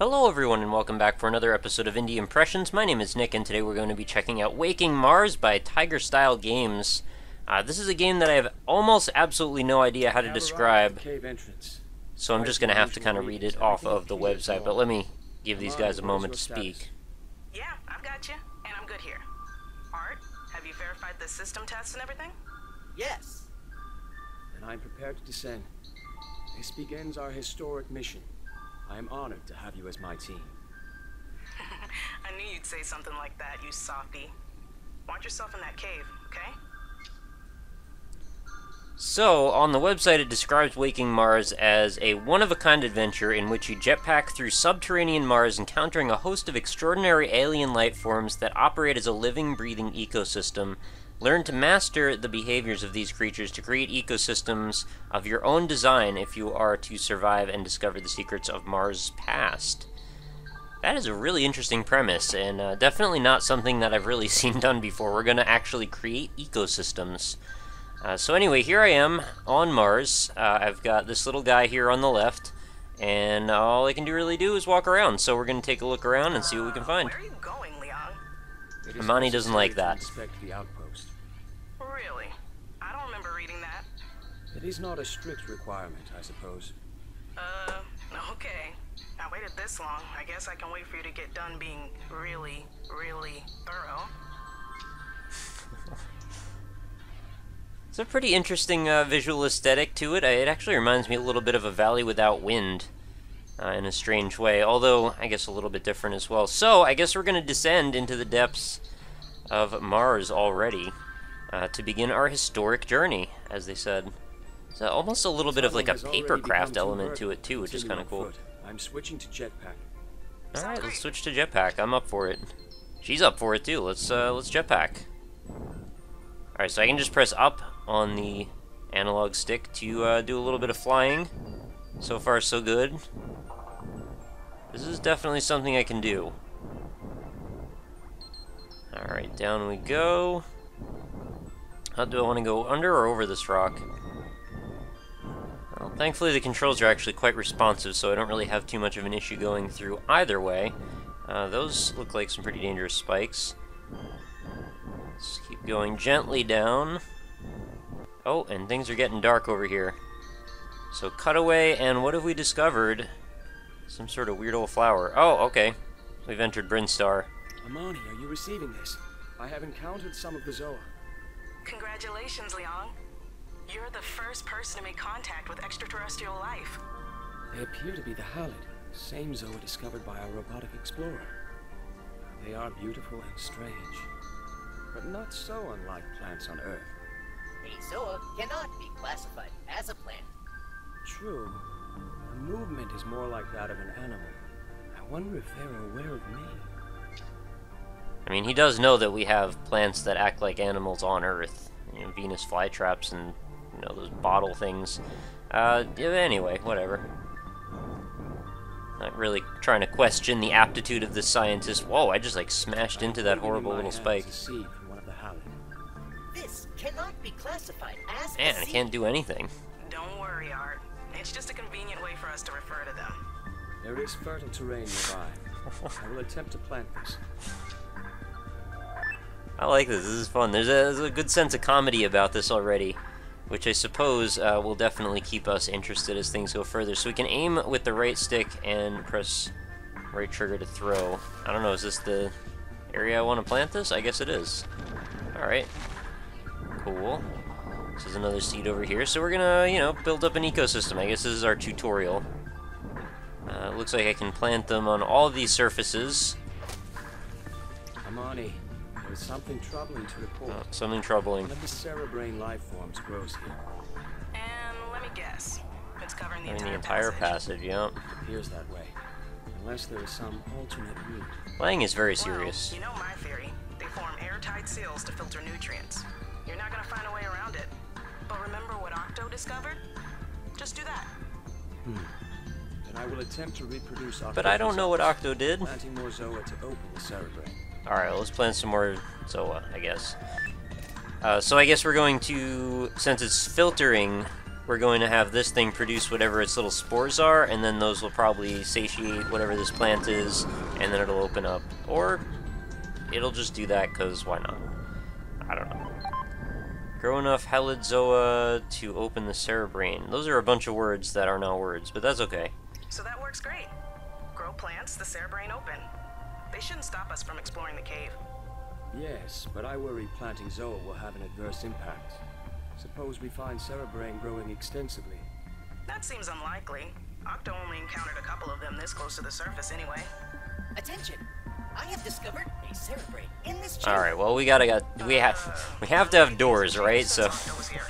Hello everyone and welcome back for another episode of Indie Impressions. My name is Nick and today we're going to be checking out Waking Mars by Tiger Style Games. This is a game that I have almost absolutely no idea how to describe, so I'm just going to have to kind of read it off of the website, but let me give these guys a moment to speak. Yeah, I've got you, and I'm good here. Art, have you verified the system tests and everything? Yes. And I'm prepared to descend. This begins our historic mission. I am honored to have you as my team. I knew you'd say something like that, you softy. Watch yourself in that cave, okay? So, on the website it describes Waking Mars as a one-of-a-kind adventure in which you jetpack through subterranean Mars encountering a host of extraordinary alien life forms that operate as a living, breathing ecosystem. Learn to master the behaviors of these creatures to create ecosystems of your own design if you are to survive and discover the secrets of Mars' past. That is a really interesting premise, and definitely not something that I've really seen done before. We're going to actually create ecosystems. So anyway, here I am on Mars. I've got this little guy here on the left, and all I can really do is walk around. So we're going to take a look around and see what we can find. Where are you going, Leon? Imani doesn't like that. Inspect the outpost. Really? I don't remember reading that. It is not a strict requirement, I suppose. Okay. I waited this long. I guess I can wait for you to get done being really, really thorough. It's a pretty interesting visual aesthetic to it. It actually reminds me a little bit of a Valley Without Wind in a strange way, although I guess a little bit different as well. So I guess we're going to descend into the depths of Mars already to begin our historic journey, as they said. So almost a little bit of like a papercraft element to it too, which is kind of cool. I'm switching to jetpack. All right, let's switch to jetpack. I'm up for it. She's up for it too. Let's jetpack. All right, so I can just press up on the analog stick to do a little bit of flying. So far, so good. This is definitely something I can do. All right, down we go. How do I want to go, under or over this rock? Well, thankfully the controls are actually quite responsive, so I don't really have too much of an issue going through either way. Those look like some pretty dangerous spikes. Let's keep going gently down. Oh, and things are getting dark over here. So cutaway, and what have we discovered? Some sort of weird old flower. Oh, okay. We've entered Brinstar. Imani, are you receiving this? I have encountered some of the Zoa. Congratulations, Leon. You're the first person to make contact with extraterrestrial life. They appear to be the Halid, same Zoa discovered by our robotic explorer. They are beautiful and strange, but not so unlike plants on Earth. A Zoa cannot be classified as a plant. True. The movement is more like that of an animal. I wonder if they're aware of me. I mean, he does know that we have plants that act like animals on Earth. You know, Venus flytraps and, you know, those bottle things. Yeah, anyway, whatever. Not really trying to question the aptitude of this scientist. Whoa, I just, like, smashed into that horrible little spike. This cannot be classified as Man, I can't do anything. Don't worry, Art. It's just a convenient way for us to refer to them. There is fertile terrain nearby. I will attempt to plant this. I like this. This is fun. There's a good sense of comedy about this already, which I suppose will definitely keep us interested as things go further. So we can aim with the right stick and press right trigger to throw. I don't know, is this the area I want to plant this? I guess it is. Alright. Cool. This is another seed over here. So we're gonna, you know, build up an ecosystem. I guess this is our tutorial. Looks like I can plant them on all of these surfaces. Imani, there's something troubling to report. Oh, something troubling. One of the cerebrain life forms grows here. And let me guess. It's covering the entire passage, yeah. It appears that way. Unless there is some alternate route. Playing is very serious. Well, you know my theory. They form airtight seals to filter nutrients. You're not gonna find a way around it. But remember what Octo discovered? Just do that. Then I will attempt to reproduce Octo. But I don't know what Octo did. Planting more Zoa to open the cerebrain. Alright, let's plant some more Zoa, I guess. So I guess we're going to, since it's filtering we're going to have this thing produce whatever its little spores are, and then those will probably satiate whatever this plant is, and then it'll open up. Or it'll just do that, because why not? I don't know. Grow enough Helizoa to open the cerebrain. Those are a bunch of words that are not words, but that's okay. So that works great. Grow plants, the cerebrain open. They shouldn't stop us from exploring the cave. Yes, but I worry planting Zoa will have an adverse impact. Suppose we find cerebrain growing extensively. That seems unlikely. Octo only encountered a couple of them this close to the surface anyway. Attention! I have discovered a cerebrain in this chamber. All right, well we have to have doors, right? So. Octo was here.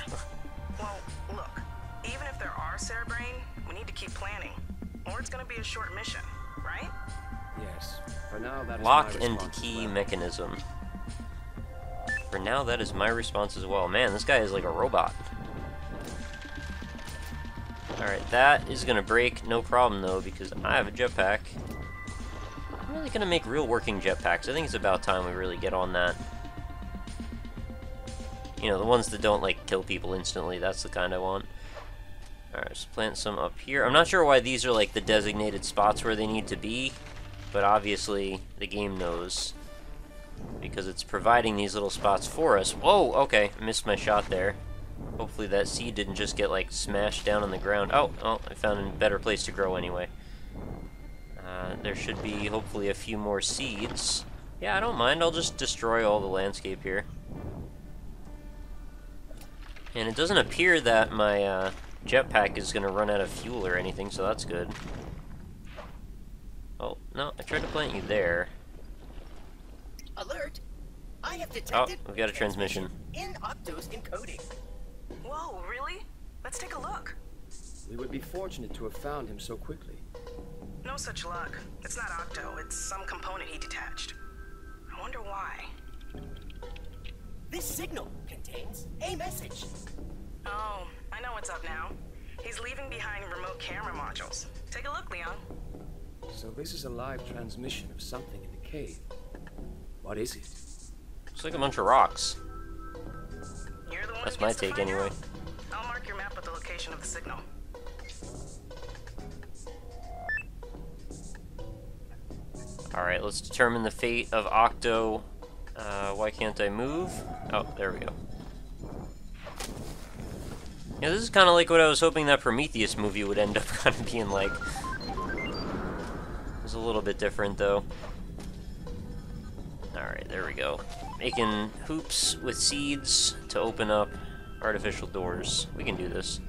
Well, look, even if there are cerebrain, we need to keep planning, or it's gonna be a short mission, right? Yes. For now, that is Lock my and response as key well. mechanism. For now, that is my response as well. Man, this guy is like a robot. Alright, that is gonna break, no problem though, because I have a jetpack. I'm really gonna make real working jetpacks. I think it's about time we really get on that. You know, the ones that don't like kill people instantly, that's the kind I want. Alright, let's plant some up here. I'm not sure why these are like the designated spots where they need to be, but obviously the game knows, because it's providing these little spots for us. Whoa, okay, missed my shot there. Hopefully that seed didn't just get like smashed down on the ground. Oh, I found a better place to grow anyway. There should be hopefully a few more seeds. Yeah, I don't mind, I'll just destroy all the landscape here. And it doesn't appear that my jetpack is going to run out of fuel or anything, so that's good. Oh, no, I tried to plant you there. Alert! I have detected we've got a transmission. in Octo's encoding. Whoa, really? Let's take a look. We would be fortunate to have found him so quickly. No such luck. It's not Octo, it's some component he detached. I wonder why. This signal contains a message. Oh, I know what's up now. He's leaving behind remote camera modules. Take a look, Leon. So this is a live transmission of something in the cave. What is it? Looks like a bunch of rocks. You're the one That's who my gets to take find anyway. out. I'll mark your map with the location of the signal. Alright, let's determine the fate of Octo. Why can't I move? Oh, there we go. Yeah, this is kind of like what I was hoping that Prometheus movie would end up kind of being like. It's a little bit different, though. Alright, there we go. Making hoops with seeds to open up artificial doors. We can do this.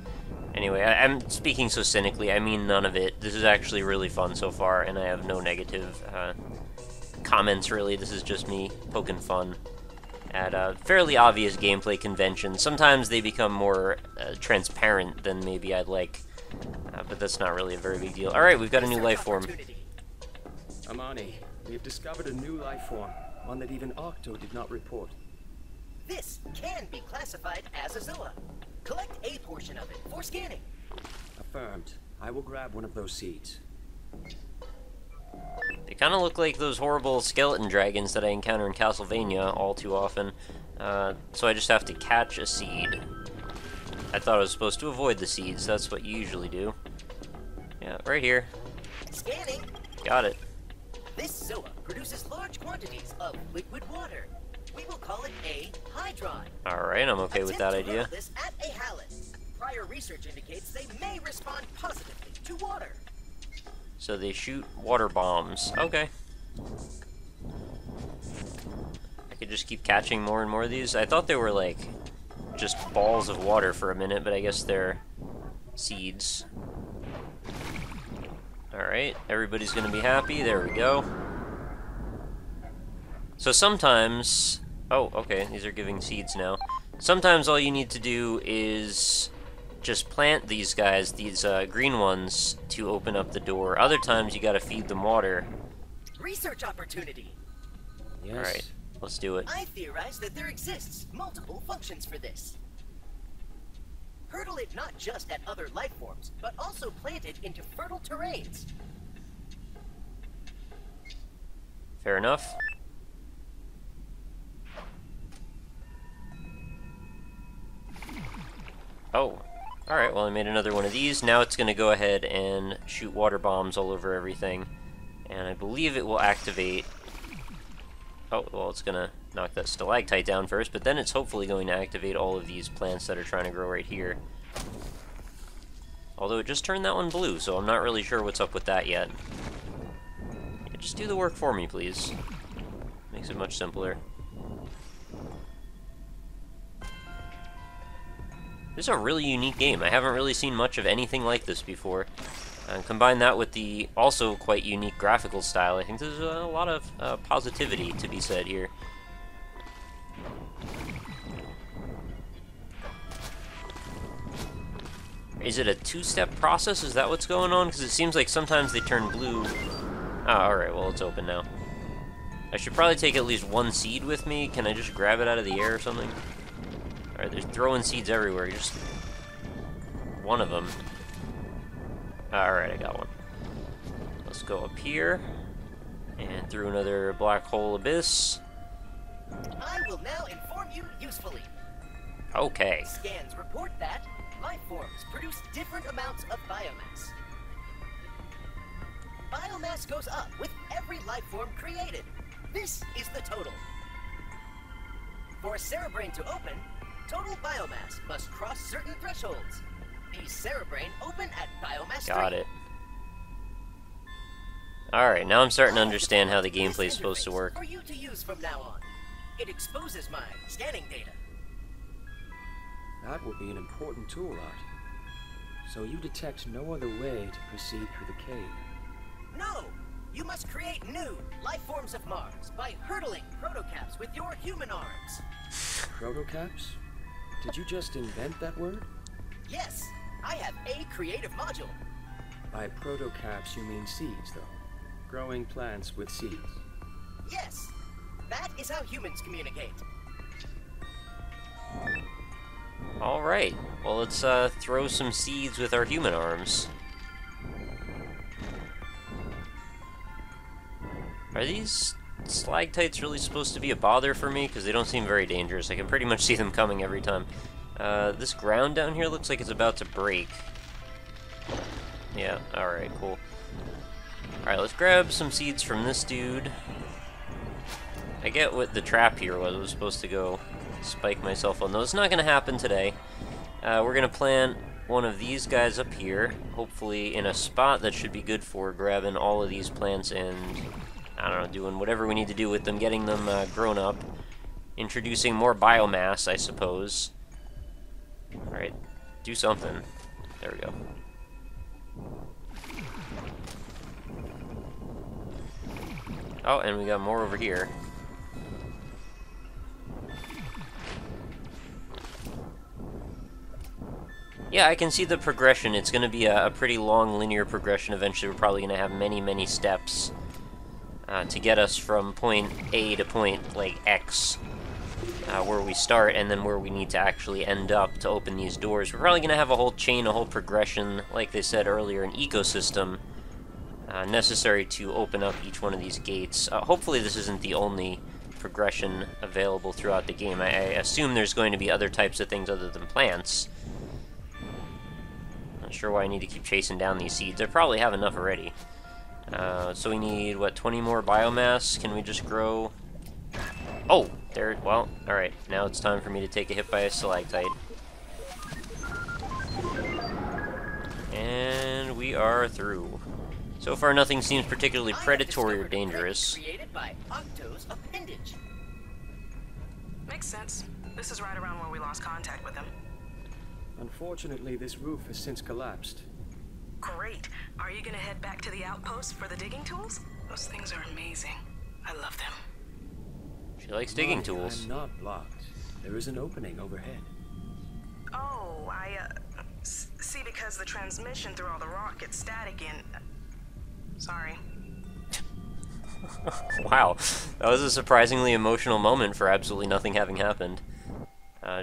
Anyway, I'm speaking so cynically, I mean none of it. This is actually really fun so far, and I have no negative comments, really. This is just me poking fun at fairly obvious gameplay conventions. Sometimes they become more transparent than maybe I'd like, but that's not really a very big deal. Alright, we've got a new life form. Amani, we have discovered a new life form, one that even Octo did not report. This can be classified as a Zoa. Collect a portion of it for scanning. Affirmed. I will grab one of those seeds. They kind of look like those horrible skeleton dragons that I encounter in Castlevania all too often. So I just have to catch a seed. I thought I was supposed to avoid the seeds. That's what you usually do. Yeah, right here. Scanning. Got it. This Zoa produces large quantities of liquid water. We will call it a hydron. Alright, I'm okay with that Attempt to idea. level this at a halid. Prior research indicates they may respond positively to water. So they shoot water bombs. Okay. I could just keep catching more and more of these. I thought they were like just balls of water for a minute, but I guess they're seeds. Alright, everybody's gonna be happy. There we go. So sometimes... Oh, okay, these are giving seeds now. Sometimes all you need to do is just plant these guys, these green ones, to open up the door. Other times you gotta feed them water. Research opportunity. Yes. Alright, let's do it. I theorize that there exists multiple functions for this. Hurdle it not just at other life forms, but also plant it into fertile terrains. Fair enough. Oh, Alright, well I made another one of these. Now it's going to go ahead and shoot water bombs all over everything. And I believe it will activate... Oh, well it's going to knock that stalactite down first, but then it's hopefully going to activate all of these plants that are trying to grow right here. Although it just turned that one blue, so I'm not really sure what's up with that yet. Yeah, just do the work for me, please. Makes it much simpler. This is a really unique game. I haven't really seen much of anything like this before. Combine that with the also quite unique graphical style, I think there's a lot of positivity to be said here. Is it a two-step process? Is that what's going on? Because it seems like sometimes they turn blue. Ah, alright, well it's open now. I should probably take at least one seed with me. Can I just grab it out of the air or something? Alright, they're throwing seeds everywhere. Just one of them. Alright, I got one. Let's go up here. And through another black hole abyss. I will now inform you usefully. Okay. Scans report that life forms produce different amounts of biomass. Biomass goes up with every life form created. This is the total. For a cerebrain to open, total biomass must cross certain thresholds. These cerebrain open at biomass 3. Got it. Alright, now I'm starting to understand how the gameplay is supposed to work. For you to use from now on. It exposes my scanning data. That will be an important tool, Art. So you detect no other way to proceed through the cave. No! You must create new life forms of Mars by hurdling protocaps with your human arms. Protocaps? Did you just invent that word? Yes, I have a creative module. By protocaps you mean seeds, though. Growing plants with seeds. Yes, that is how humans communicate. Alright, well let's throw some seeds with our human arms. Are these stalactites really supposed to be a bother for me? Because they don't seem very dangerous. I can pretty much see them coming every time. This ground down here looks like it's about to break. Yeah, alright, cool. Alright, let's grab some seeds from this dude. I get what the trap here was. I was supposed to go spike myself on those. It's not going to happen today. We're going to plant one of these guys up here, hopefully in a spot that should be good for grabbing all of these plants and, I don't know, doing whatever we need to do with them, getting them grown up, introducing more biomass, I suppose. Alright, do something. There we go. Oh, and we got more over here. Yeah, I can see the progression. It's going to be a pretty long linear progression. Eventually we're probably going to have many, many steps to get us from point A to point, like, X, where we start, and then where we need to actually end up to open these doors. We're probably going to have a whole chain, a whole progression, like they said earlier, an ecosystem necessary to open up each one of these gates. Hopefully this isn't the only progression available throughout the game. I assume there's going to be other types of things other than plants. Not sure why I need to keep chasing down these seeds. I probably have enough already. So we need, what, 20 more biomass? Can we just grow... Oh! There, well, alright. Now it's time for me to take a hit by a stalactite. And we are through. So far nothing seems particularly predatory or dangerous. Created by Octo's appendage. Makes sense. This is right around where we lost contact with him. Unfortunately, this roof has since collapsed. Great. Are you gonna head back to the outpost for the digging tools? Those things are amazing. I love them. She likes digging Molly, tools. I'm not blocked. There is an opening overhead. Oh, see, because the transmission through all the rock gets static and... Sorry. Wow, that was a surprisingly emotional moment for absolutely nothing having happened.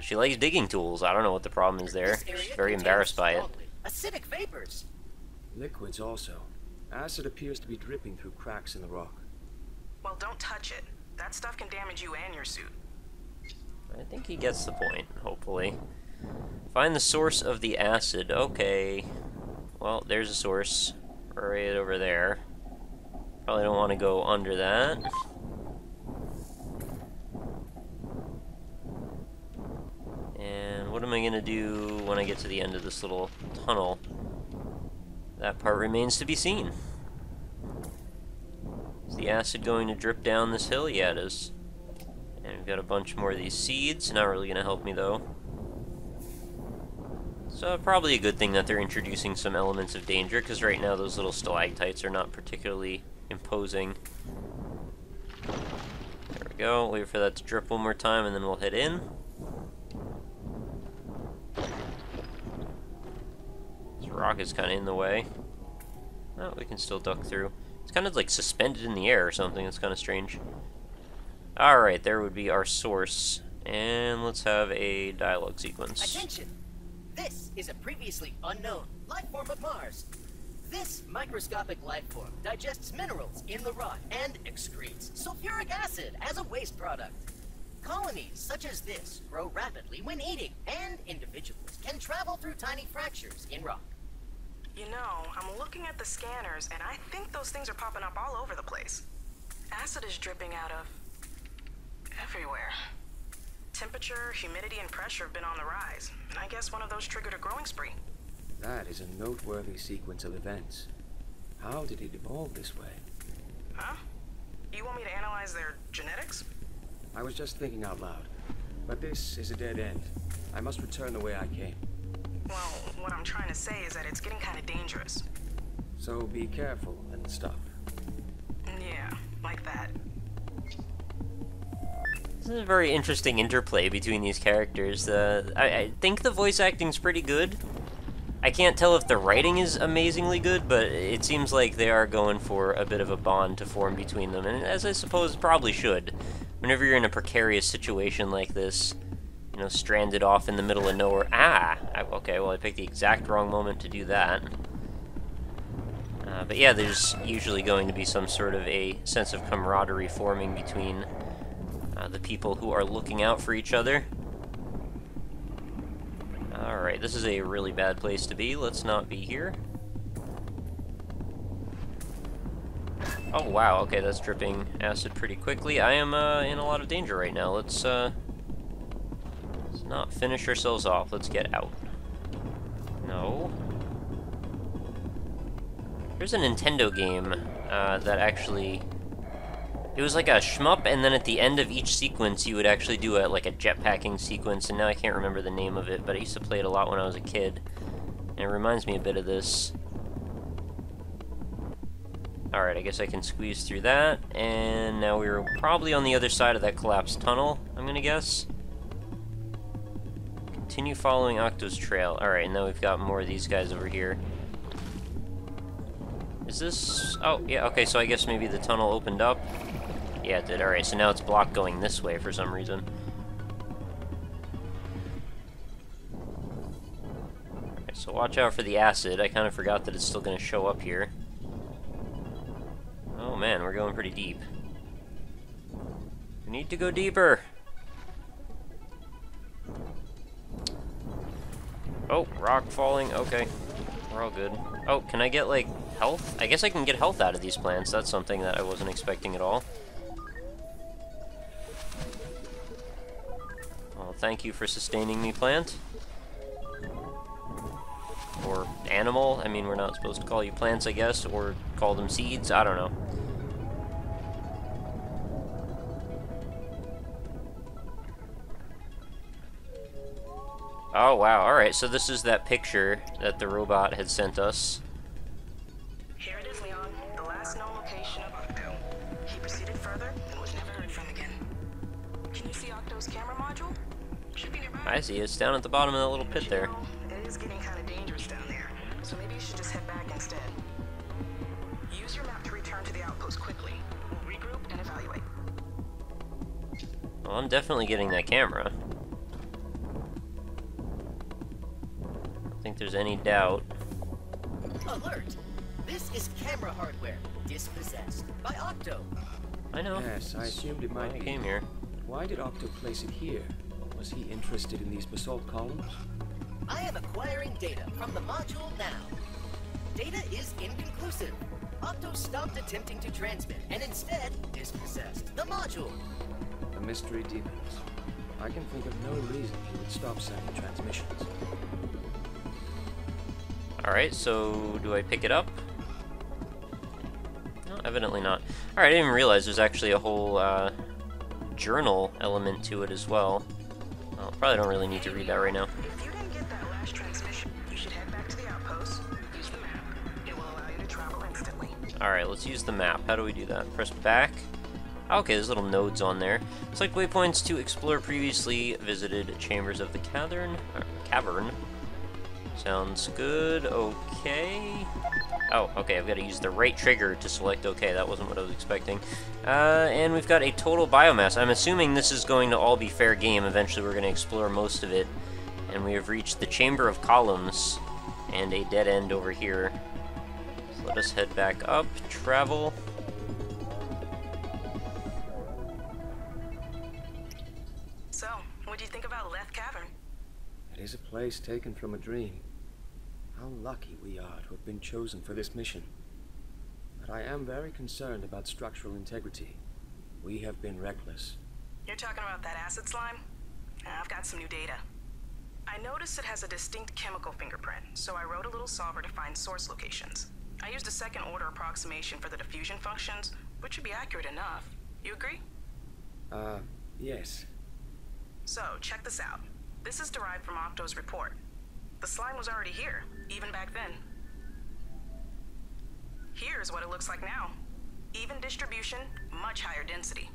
She likes digging tools. I don't know what the problem is there. She's very embarrassed by it. Acidic vapors. Liquids also. Acid appears to be dripping through cracks in the rock. Well, don't touch it. That stuff can damage you and your suit. I think he gets the point, hopefully. Find the source of the acid. Okay. Well, there's a source right over there. Probably don't want to go under that. And what am I going to do when I get to the end of this little tunnel? That part remains to be seen. Is the acid going to drip down this hill? Yeah, it is. And we've got a bunch more of these seeds. Not really going to help me, though. So probably a good thing that they're introducing some elements of danger, because right now those little stalactites are not particularly imposing. There we go. Wait for that to drip one more time, and then we'll head in. This rock is kind of in the way. Oh, we can still duck through. It's kind of like suspended in the air or something. It's kind of strange. Alright, there would be our source. And let's have a dialogue sequence. Attention! This is a previously unknown life form of Mars. This microscopic life form digests minerals in the rock and excretes sulfuric acid as a waste product. Colonies such as this grow rapidly when eating, and individuals can travel through tiny fractures in rock. You know, I'm looking at the scanners, and I think those things are popping up all over the place. Acid is dripping out of everywhere. Temperature, humidity, and pressure have been on the rise, and I guess one of those triggered a growing spree. That is a noteworthy sequence of events. How did it evolve this way? Huh? You want me to analyze their genetics? I was just thinking out loud. But this is a dead end. I must return the way I came. Well, what I'm trying to say is that it's getting kind of dangerous. So be careful and stuff. Yeah, like that. This is a very interesting interplay between these characters. I think the voice acting's pretty good. I can't tell if the writing is amazingly good, but it seems like they are going for a bit of a bond to form between them, and as I suppose probably should. Whenever you're in a precarious situation like this, you know, stranded off in the middle of nowhere. Okay, well I picked the exact wrong moment to do that. But yeah, there's usually going to be some sort of a sense of camaraderie forming between the people who are looking out for each other. Alright, this is a really bad place to be. Let's not be here. Oh wow, okay, that's dripping acid pretty quickly. I am in a lot of danger right now. Let's not finish ourselves off. Let's get out. No. There's a Nintendo game that actually... It was like a shmup, and then at the end of each sequence, you would actually do like a jetpacking sequence, and now I can't remember the name of it, but I used to play it a lot when I was a kid, and it reminds me a bit of this. Alright, I guess I can squeeze through that, and now we're probably on the other side of that collapsed tunnel, I'm gonna guess. Continue following Octo's trail. Alright, now we've got more of these guys over here. Is this... Oh, yeah, okay, so I guess maybe the tunnel opened up. Yeah, it did. Alright, so now it's blocked going this way for some reason. Alright, so watch out for the acid. I kind of forgot that it's still going to show up here. Oh man, we're going pretty deep. We need to go deeper! Oh, rock falling. Okay, we're all good. Oh, can I get, like, health? I guess I can get health out of these plants. That's something that I wasn't expecting at all. Well, thank you for sustaining me, plant. Or animal. I mean, we're not supposed to call you plants, I guess, or call them seeds. I don't know. Oh, wow. Alright, so this is that picture that the robot had sent us. Here it is, Leon. The last known location of Octo. He proceeded further and was never heard from again. Can you see Octo's camera module? Should be nearby. I see. It's down at the bottom of that little pit there. It is getting kind of dangerous down there, so maybe you should just head back instead. Use your map to return to the outpost quickly. We'll regroup and evaluate. Well, I'm definitely getting that camera. I don't think there's any doubt. Alert! This is camera hardware, dispossessed by Octo. I know. Yes, I assumed it might I be. came here. Why did Octo place it here? Was he interested in these basalt columns? I am acquiring data from the module now. Data is inconclusive. Octo stopped attempting to transmit and instead dispossessed the module. The mystery deepens. I can think of no reason he would stop sending transmissions. Alright, so do I pick it up? No, evidently not. Alright, I didn't even realize there's actually a whole journal element to it as well. Well, probably don't really need to read that right now. If you didn't get that last transmission, you should head back to the outpost. Use the map. It will allow you to travel instantly. Alright, let's use the map. How do we do that? Press back. Okay, there's little nodes on there. Select waypoints to explore previously visited chambers of the cavern. Sounds good. Okay. Oh, okay, I've got to use the right trigger to select okay. That wasn't what I was expecting. And we've got a total biomass. I'm assuming this is going to all be fair game. Eventually we're going to explore most of it. And we have reached the Chamber of Columns and a dead end over here. So let us head back up, travel. So, what do you think about Leth Cavern? It is a place taken from a dream. How lucky we are to have been chosen for this mission. But I am very concerned about structural integrity. We have been reckless. You're talking about that acid slime? I've got some new data. I noticed it has a distinct chemical fingerprint, so I wrote a little solver to find source locations. I used a second order approximation for the diffusion functions, which should be accurate enough. You agree? Yes. So, check this out. This is derived from Octo's report. The slime was already here, even back then. Here's what it looks like now. Even distribution, much higher density.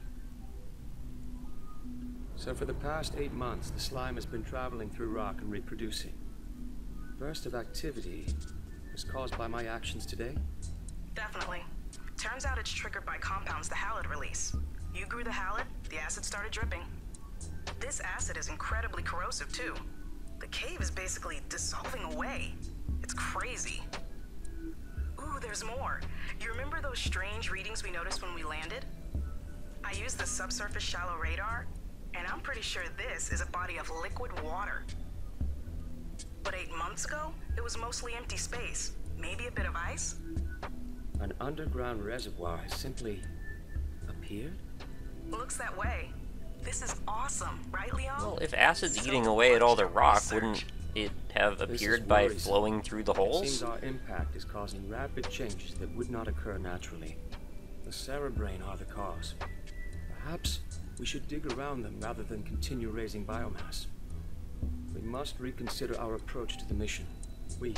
So for the past 8 months, the slime has been traveling through rock and reproducing. Burst of activity was caused by my actions today? Definitely. Turns out it's triggered by compounds the halide release. You grew the halide, the acid started dripping. This acid is incredibly corrosive too. The cave is basically dissolving away. It's crazy. Ooh, there's more. You remember those strange readings we noticed when we landed? I used the subsurface shallow radar, and I'm pretty sure this is a body of liquid water. But 8 months ago, it was mostly empty space. Maybe a bit of ice? An underground reservoir has simply appeared? Looks that way. This is awesome, right, Leon? Well, if acid's So eating away at all the much rock, research. wouldn't it have This is appeared by worrisome. flowing through the It holes? seems our impact is causing rapid changes that would not occur naturally. The cerebrain are the cause. Perhaps we should dig around them rather than continue raising biomass. We must reconsider our approach to the mission. We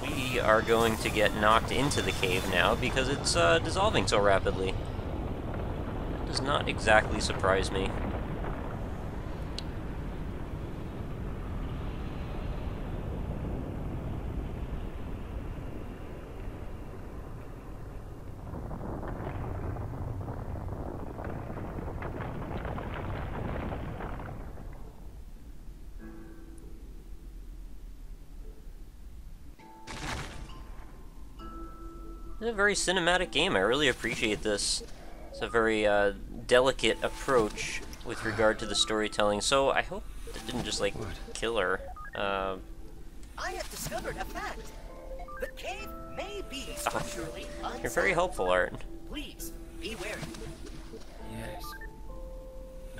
We are going to get knocked into the cave now because it's dissolving so rapidly. That does not exactly surprise me. It's a very cinematic game. I really appreciate this. It's a very delicate approach with regard to the storytelling. So I hope it didn't just like kill her. I have discovered a fact. The cave may be structurally unsound. You're very helpful, Art. Please, be wary. Yes.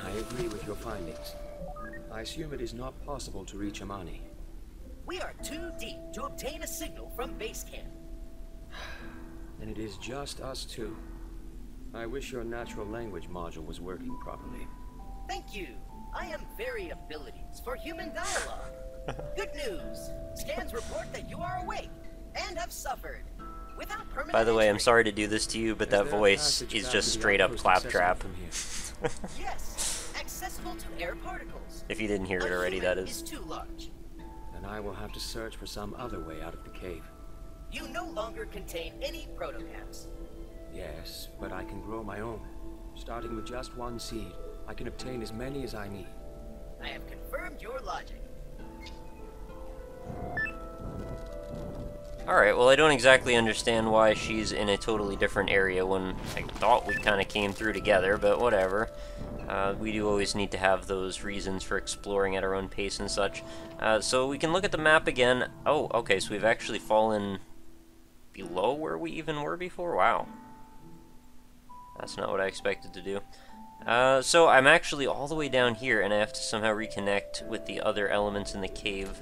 I agree with your findings. I assume it is not possible to reach Amani. We are too deep to obtain a signal from base camp. And it is just us two. I wish your natural language module was working properly. Thank you. I am very abilities for human dialogue. Good news. Scans report that you are awake and have suffered without permanent By the way, I'm injury. sorry to do this to you, but that Is there a voice passage is back just to the straight up outpost claptrap. accessible from here? Yes, accessible to air particles. If you didn't hear it A already, human that is. too large. Then I will have to search for some other way out of the cave. You no longer contain any protocaps. Yes, but I can grow my own. Starting with just one seed, I can obtain as many as I need. I have confirmed your logic. Alright, well I don't exactly understand why she's in a totally different area when I thought we kind of came through together, but whatever. We do always need to have those reasons for exploring at our own pace and such. So we can look at the map again. Oh, okay, so we've actually fallen below where we even were before? Wow. That's not what I expected to do. So I'm actually all the way down here, and I have to somehow reconnect with the other elements in the cave.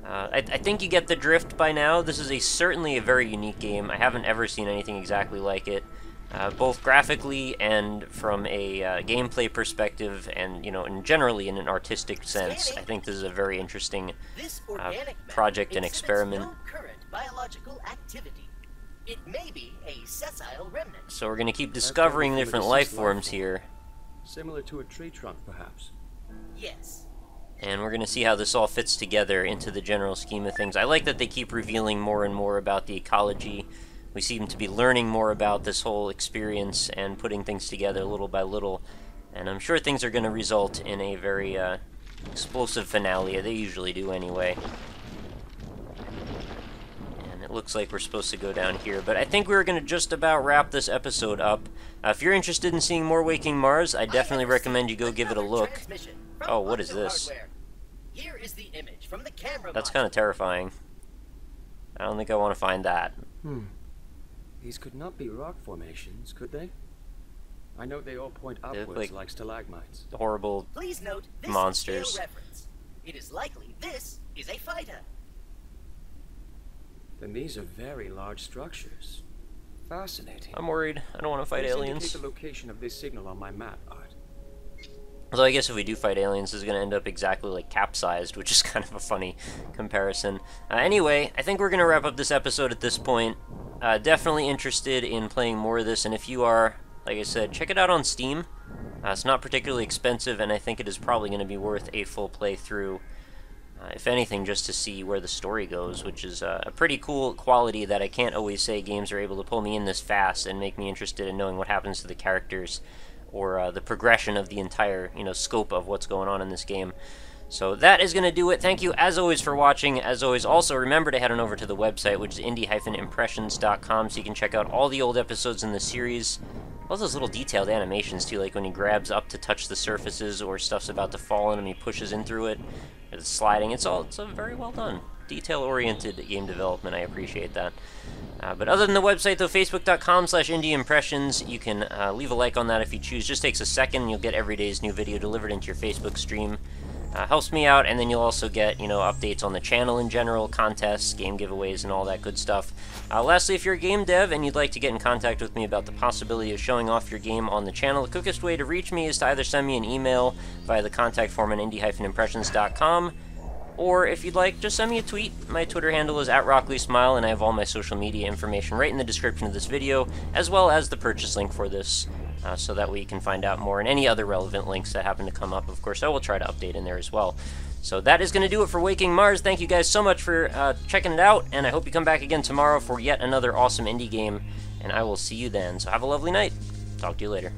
I think you get the drift by now. This is certainly a very unique game. I haven't ever seen anything exactly like it. Both graphically and from a gameplay perspective, and and generally in an artistic sense, I think this is a very interesting project and experiment. No current biological activity. It may be a sessile remnant. So we're going to keep discovering different life forms here. Similar to a tree trunk, perhaps. Yes. And we're going to see how this all fits together into the general scheme of things. I like that they keep revealing more and more about the ecology. We seem to be learning more about this whole experience and putting things together little by little. And I'm sure things are going to result in a very explosive finale. They usually do anyway. And it looks like we're supposed to go down here. But I think we're going to just about wrap this episode up. If you're interested in seeing more Waking Mars, I definitely recommend you go give it a look. Oh, what is this? Here is the image from the camera. That's kind of terrifying. I don't think I want to find that. These could not be rock formations, could they? I know they all point upwards like stalagmites. Horrible Please note this monsters. scale reference. It is likely this is a fighter. Then these are very large structures. Fascinating. I'm worried. I don't want to fight Please aliens. indicate the location of this signal on my map, Art. Although I guess if we do fight aliens, this is going to end up exactly like capsized, which is kind of a funny comparison. Anyway, I think we're going to wrap up this episode at this point. Definitely interested in playing more of this, and if you are, like I said, check it out on Steam. It's not particularly expensive, and I think it is probably going to be worth a full playthrough. If anything, just to see where the story goes, which is a pretty cool quality that I can't always say games are able to pull me in this fast and make me interested in knowing what happens to the characters or the progression of the entire, scope of what's going on in this game. So that is going to do it. Thank you, as always, for watching. As always, also remember to head on over to the website, which is indie-impressions.com, so you can check out all the old episodes in the series. All those little detailed animations, too, like when he grabs up to touch the surfaces or stuff's about to fall on him, he pushes in through it. It's sliding. It's very well done. Detail-oriented game development. I appreciate that. But other than the website, though, facebook.com/indieimpressions. You can leave a like on that if you choose. Just takes a second, and you'll get every day's new video delivered into your Facebook stream. Helps me out, and then you'll also get, updates on the channel in general, contests, game giveaways, and all that good stuff. Lastly, if you're a game dev and you'd like to get in contact with me about the possibility of showing off your game on the channel, the quickest way to reach me is to either send me an email via the contact form on indie-impressions.com, or if you'd like, just send me a tweet. My Twitter handle is @RockLeeSmile, and I have all my social media information right in the description of this video, as well as the purchase link for this, so that way you can find out more, and any other relevant links that happen to come up, of course, I will try to update in there as well. So that is going to do it for Waking Mars. Thank you guys so much for checking it out, and I hope you come back again tomorrow for yet another awesome indie game, and I will see you then. So have a lovely night. Talk to you later.